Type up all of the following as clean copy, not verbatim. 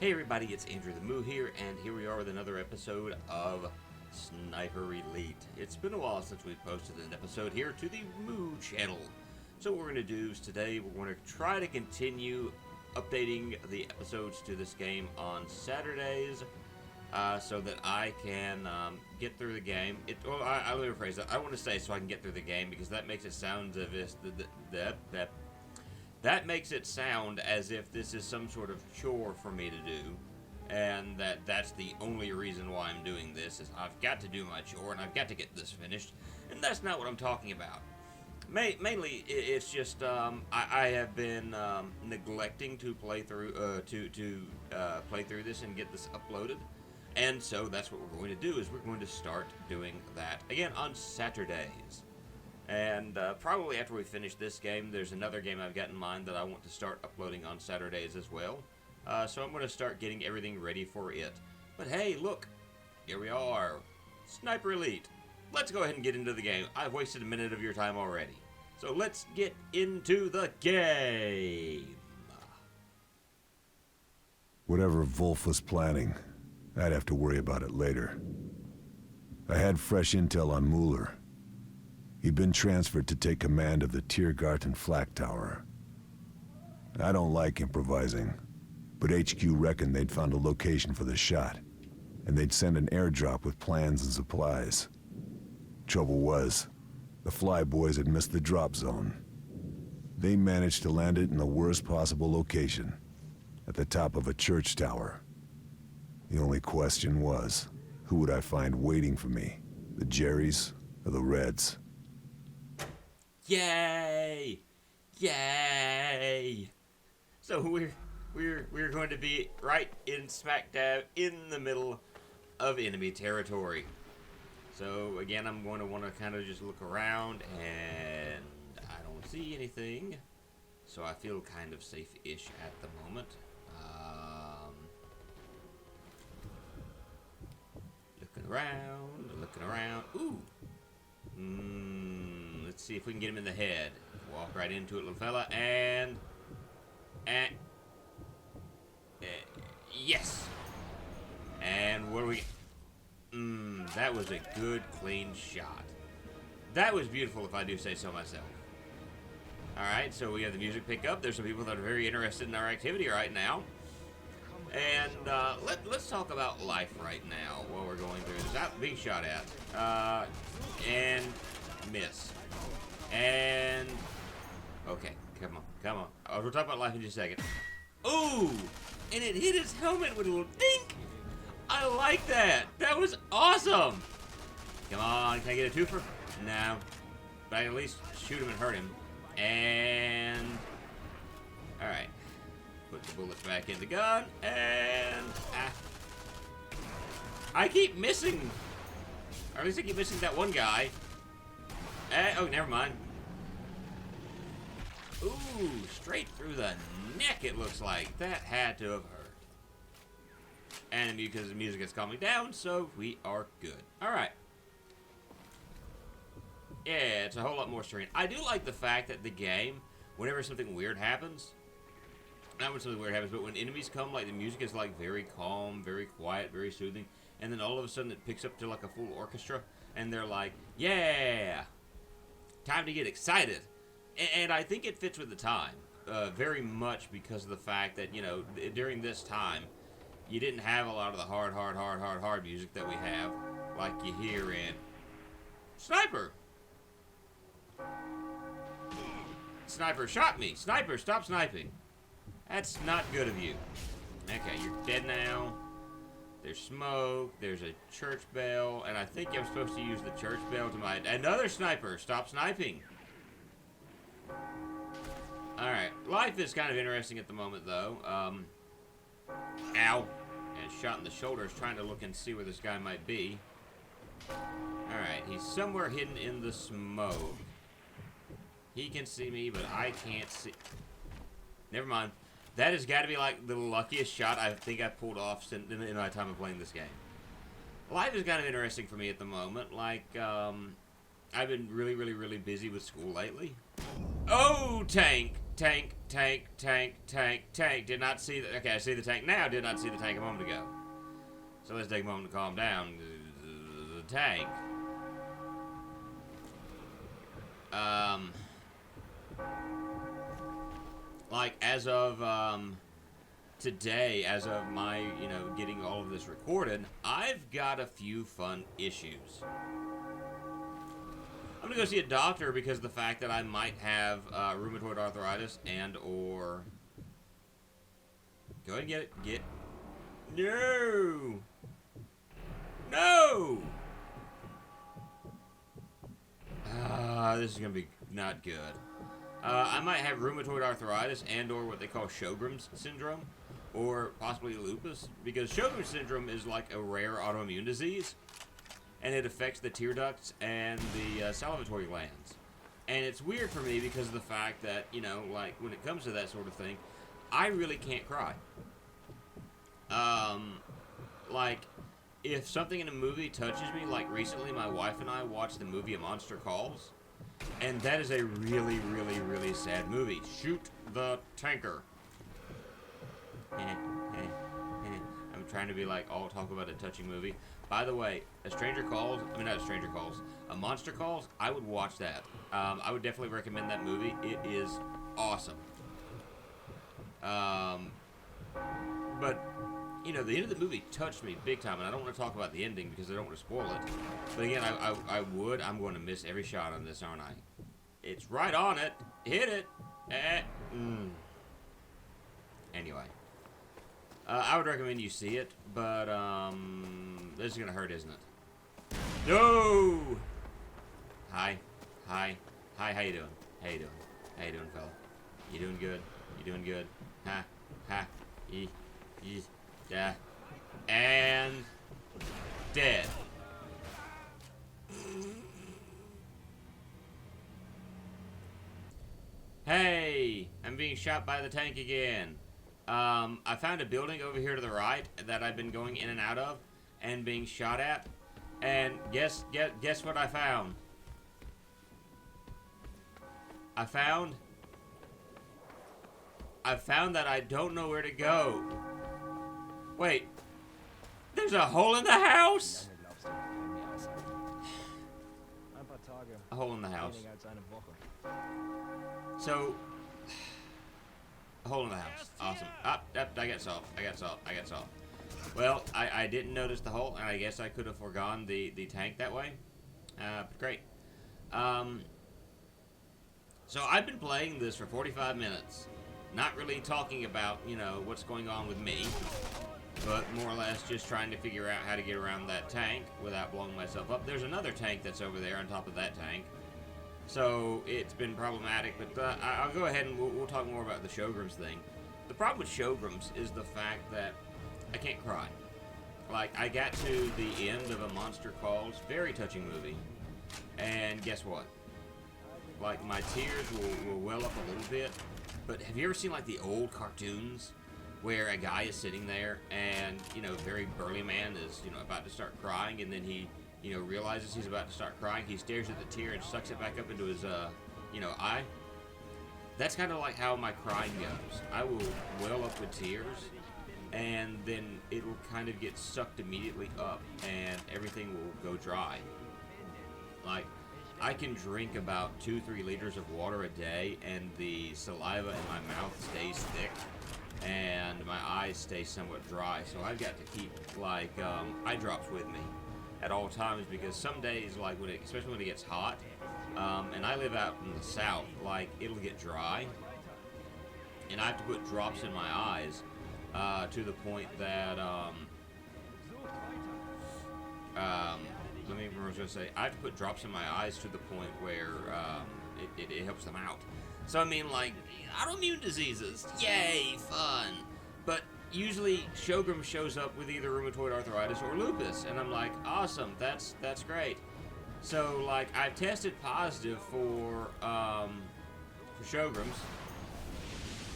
Hey everybody, it's Andrew the Moo here, and here we are with another episode of Sniper Elite. It's been a while since we've posted an episode here to the Moo channel. So what we're going to do is today we're going to try to continue updating the episodes to this game on Saturdays so that I can get through the game. Let me rephrase that. I want to say so I can get through the game because that makes it sound as if that makes it sound as if this is some sort of chore for me to do, and that's the only reason why I'm doing this, is I've got to do my chore, and I've got to get this finished, and that's not what I'm talking about. Mainly, it's just, I have been neglecting to play through, play through this and get this uploaded, and so that's what we're going to do, is we're going to start doing that, again, on Saturdays. And probably after we finish this game, there's another game I've got in mind that I want to start uploading on Saturdays as well. So I'm going to start getting everything ready for it. But hey, look, here we are. Sniper Elite. Let's go ahead and get into the game. I've wasted a minute of your time already. So let's get into the game. Whatever Wolf was planning, I'd have to worry about it later. I had fresh intel on Mueller. He'd been transferred to take command of the Tiergarten flak tower. I don't like improvising, but HQ reckoned they'd found a location for the shot, and they'd send an airdrop with plans and supplies. Trouble was, the Flyboys had missed the drop zone. They managed to land it in the worst possible location, at the top of a church tower. The only question was, who would I find waiting for me? The Jerrys or the Reds? Yay! Yay! So we're going to be right in smack dab in the middle of enemy territory. So again, I'm going to want to kind of just look around, and I don't see anything, so I feel kind of safe-ish at the moment. Looking around. Ooh. Let's see if we can get him in the head. Walk right into it, little fella, and yes. And what do we? That was a good, clean shot. That was beautiful, if I do say so myself. All right, so we have the music pick up. There's some people that are very interested in our activity right now. And let's talk about life right now while we're going through this. Being shot at. And miss. And okay, come on. We'll talk about life in just a second. Ooh! And it hit his helmet with a little dink! I like that! That was awesome! Come on, can I get a twofer? No. But I can at least shoot him and hurt him. And alright. Put the bullets back in the gun, and I keep missing. Or at least I keep missing that one guy. Oh, never mind. Ooh, straight through the neck, it looks like. That had to have hurt. And because the music is calming down, so we are good. Alright. Yeah, it's a whole lot more serene. I do like the fact that the game, whenever something weird happens, not when something weird happens, but when enemies come, like, the music is, like, very calm, very quiet, very soothing, and then all of a sudden it picks up to, like, a full orchestra, and they're like, yeah, time to get excited. And I think it fits with the time, very much because of the fact that, you know, during this time, you didn't have a lot of the hard music that we have, like you hear in Sniper. Sniper shot me. Sniper, stop sniping. That's not good of you. Okay, you're dead now. There's smoke. There's a church bell. And I think I'm supposed to use the church bell to my... Another sniper! Stop sniping! Alright. Life is kind of interesting at the moment, though. Ow. And shot in the shoulders, trying to look and see where this guy might be. Alright, he's somewhere hidden in the smoke. He can see me, but I can't see... Never mind. That has got to be, like, the luckiest shot I think I've pulled off in my time of playing this game. Life is kind of interesting for me at the moment. Like, I've been really busy with school lately. Oh, tank! tank, tank, tank, tank, tank. Did not see the... Okay, I see the tank now. Did not see the tank a moment ago. So let's take a moment to calm down. The tank. Like, as of, today, as of my, you know, getting all of this recorded, I've got a few fun issues. I'm gonna go see a doctor because of the fact that I might have rheumatoid arthritis and or... Go ahead and get it. No! No! This is gonna be not good. I might have rheumatoid arthritis and or what they call Sjogrens syndrome, or possibly lupus, because Sjogrens syndrome is like a rare autoimmune disease, and it affects the tear ducts and the salivatory glands. And it's weird for me because of the fact that, you know, like, when it comes to that sort of thing, I really can't cry. Like, if something in a movie touches me, like recently my wife and I watched the movie A Monster Calls, and that is a really, really, really sad movie. Shoot the tanker. I'm trying to be like, all talk about a touching movie. By the way, A Monster Calls, I would watch that. I would definitely recommend that movie. It is awesome. But, you know, the end of the movie touched me big time, and I don't want to talk about the ending because I don't want to spoil it. But again, I'm going to miss every shot on this, aren't I? It's right on it. Hit it. Anyway. I would recommend you see it, but, this is going to hurt, isn't it? No! Hi, how you doing? How you doing, fella? You doing good? You doing good? Yeah. And dead. Hey, I'm being shot by the tank again. I found a building over here to the right that I've been going in and out of and being shot at. And guess what I found? I found that I don't know where to go. Wait, there's a hole in the house? A hole in the house. So, a hole in the house. Awesome. I got salt. Well, I didn't notice the hole, and I guess I could have foregone the tank that way. But great. So I've been playing this for 45 minutes. Not really talking about, you know, what's going on with me, but more or less just trying to figure out how to get around that tank without blowing myself up. There's another tank that's over there on top of that tank. So it's been problematic, but I'll go ahead and we'll talk more about the Sjogrens thing. The problem with Sjogrens is the fact that I can't cry. Like, I got to the end of A Monster Calls, very touching movie, and guess what? Like, my tears will well up a little bit, but have you ever seen, like, the old cartoons where a guy is sitting there and, you know, very burly man is, you know, about to start crying, and then he, you know, realizes he's about to start crying, he stares at the tear and sucks it back up into his, you know, eye? That's kind of like how my crying goes. I will well up with tears, and then it'll kind of get sucked immediately up, and everything will go dry. Like, I can drink about 2-3 liters of water a day, and the saliva in my mouth stays thick, and my eyes stay somewhat dry. So I've got to keep, like, eye drops with me at all times, because some days, like, especially when it gets hot, and I live out in the south, like, it'll get dry, and I have to put drops in my eyes, to the point that, I have to put drops in my eyes to the point where, it helps them out. So, I mean, like, autoimmune diseases, yay, fun, but usually Sjogrens shows up with either rheumatoid arthritis or lupus, and I'm like, awesome, that's great. So, like, I've tested positive for Sjogrens,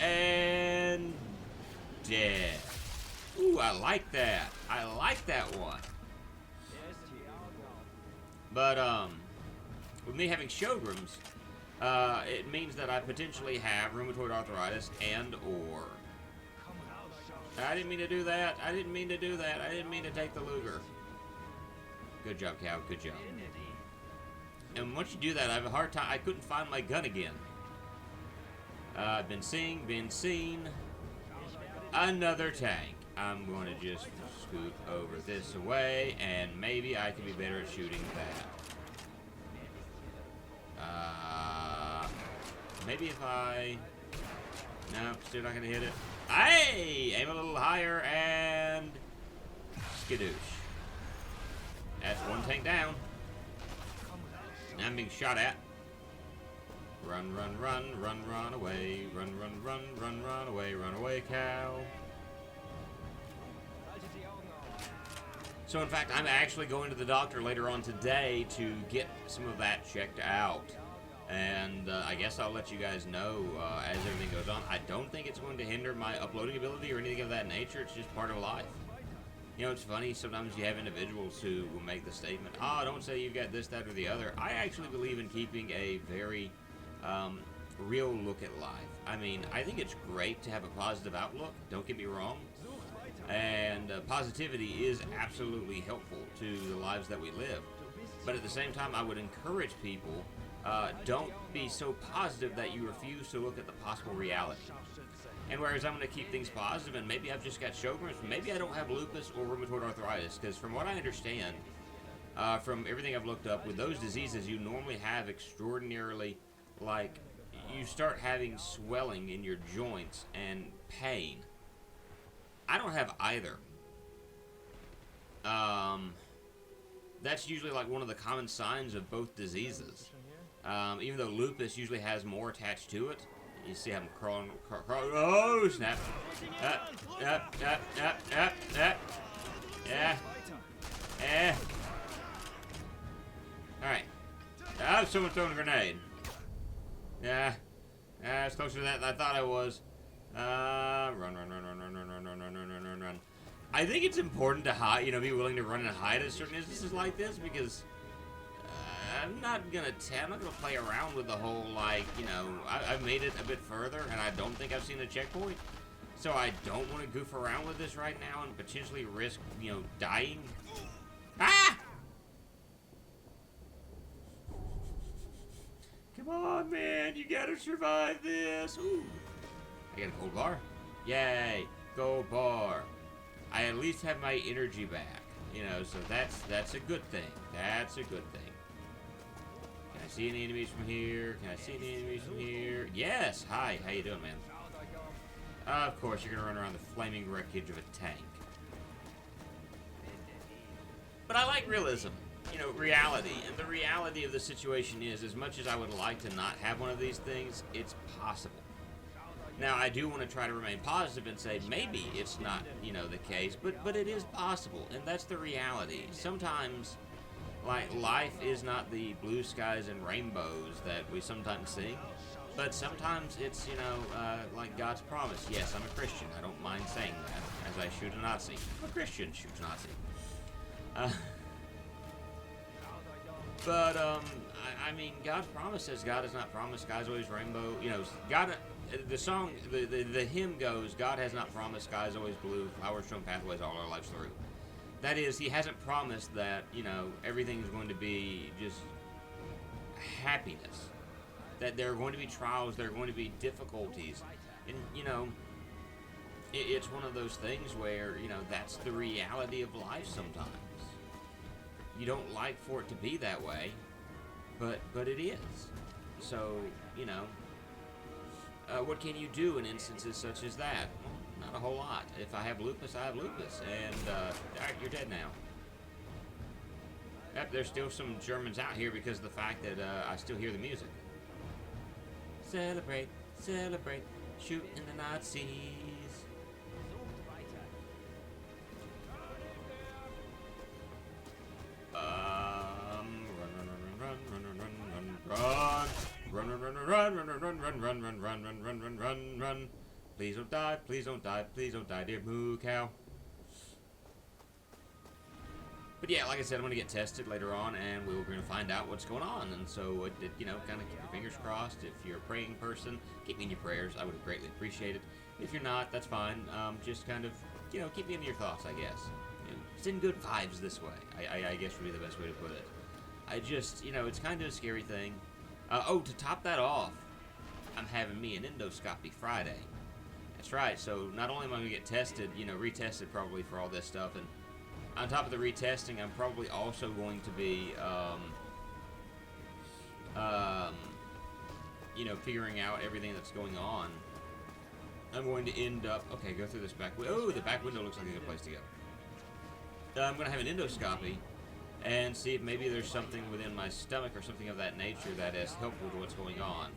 and dead. Ooh, I like that. I like that one. But, with me having Sjogrens, it means that I potentially have rheumatoid arthritis and or. I didn't mean to do that. I didn't mean to do that. I didn't mean to take the Luger. Good job, Cow. Good job. And once you do that, I have a hard time. I couldn't find my gun again. Been seen. Another tank. I'm going to just scoot over this away, and maybe I can be better at shooting that. Maybe if I... No, still not going to hit it. Hey! Aim a little higher, and... skadoosh. That's one tank down. Now I'm being shot at. Run away. Run away, cow. So in fact, I'm actually going to the doctor later on today to get some of that checked out. And I guess I'll let you guys know as everything goes on. I don't think it's going to hinder my uploading ability or anything of that nature. It's just part of life. You know, it's funny, sometimes you have individuals who will make the statement, oh, don't say you've got this, that, or the other. I actually believe in keeping a very real look at life. I mean, I think it's great to have a positive outlook, don't get me wrong. And positivity is absolutely helpful to the lives that we live. But at the same time, I would encourage people, don't be so positive that you refuse to look at the possible reality. And whereas I'm going to keep things positive, and maybe I've just got Sjogrens, maybe I don't have lupus or rheumatoid arthritis, because from what I understand, from everything I've looked up, with those diseases, you normally have extraordinarily, like, you start having swelling in your joints and pain. I don't have either. That's usually like one of the common signs of both diseases. Even though lupus usually has more attached to it. You see I'm crawling. Oh, snap. Yeah. Alright. Oh, someone throwing a grenade. Yeah. It's closer to that than I thought I was. Run. I think it's important to hide, be willing to run and hide at certain instances like this, because I'm not gonna play around with the whole, I've made it a bit further, and I don't think I've seen a checkpoint, so I don't want to goof around with this right now and potentially risk, dying. Ah! Come on, man, you gotta survive this. Ooh. I got a gold bar. Yay, gold bar. I at least have my energy back, so that's a good thing. That's a good thing. Can I see any enemies from here? Yes. Hi. How you doing, man? Of course, you're gonna run around the flaming wreckage of a tank. But I like realism. Reality. And the reality of the situation is, as much as I would like to not have one of these things, it's possible. Now, I do want to try to remain positive and say maybe it's not, the case, but it is possible, and that's the reality. Sometimes, life is not the blue skies and rainbows that we sometimes sing, but sometimes it's, like God's promise. Yes, I'm a Christian. I don't mind saying that, as I shoot a Nazi. I'm a Christian shoots Nazi. But, I mean, God's promise says God has not promised skies always rainbow. God... The song, the hymn goes, God has not promised skies always blue, flowers shown pathways all our lives through. That is, he hasn't promised that, everything is going to be just happiness. That there are going to be trials, there are going to be difficulties. And, it's one of those things where, that's the reality of life sometimes. You don't like for it to be that way, but it is. So, what can you do in instances such as that? Well, not a whole lot. If I have lupus, I have lupus. And, alright, you're dead now. Yep, there's still some Germans out here because of the fact that I still hear the music. Celebrate, celebrate, shooting the Nazis. Run. Please don't die, please don't die, please don't die, dear moo cow. But yeah, like I said, I'm going to get tested later on, and we're going to find out what's going on. And so, you know, kind of keep your fingers crossed. If you're a praying person, keep me in your prayers. I would greatly appreciate it. If you're not, that's fine. Just kind of, you know, keep me in your thoughts, I guess. You know, send good vibes this way, I guess would be the best way to put it. I just, you know, it's kind of a scary thing. Oh, to top that off, I'm having me an endoscopy Friday. That's right, so not only am I going to get tested, you know, retested probably for all this stuff, and on top of the retesting, I'm probably also going to be, you know, figuring out everything that's going on. I'm going to end up, okay, go through this back window. Oh, the back window looks like a good place to go. I'm going to have an endoscopy and see if maybe there's something within my stomach or something of that nature that is helpful to what's going on.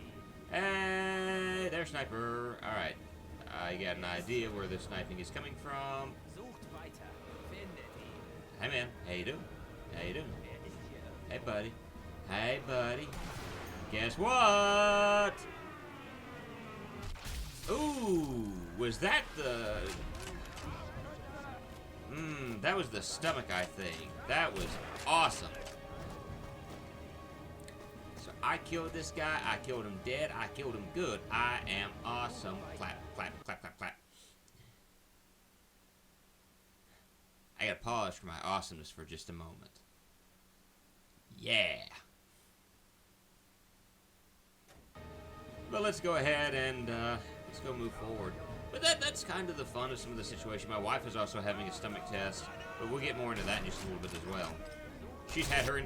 Hey, there's Sniper. Alright, I got an idea where the sniping is coming from. Hey man, how you doing? How you doing? Hey buddy. Hey buddy. Guess what? Ooh, was that the... that was the stomach, I think. That was awesome. So I killed this guy. I killed him dead. I killed him good. I am awesome. Clap, clap, clap, clap, clap. I gotta pause for my awesomeness for just a moment. Yeah. But let's go ahead and let's go move forward. But that's kind of the fun of some of the situation. My wife is also having a stomach test, but we'll get more into that in just a little bit as well. She's had her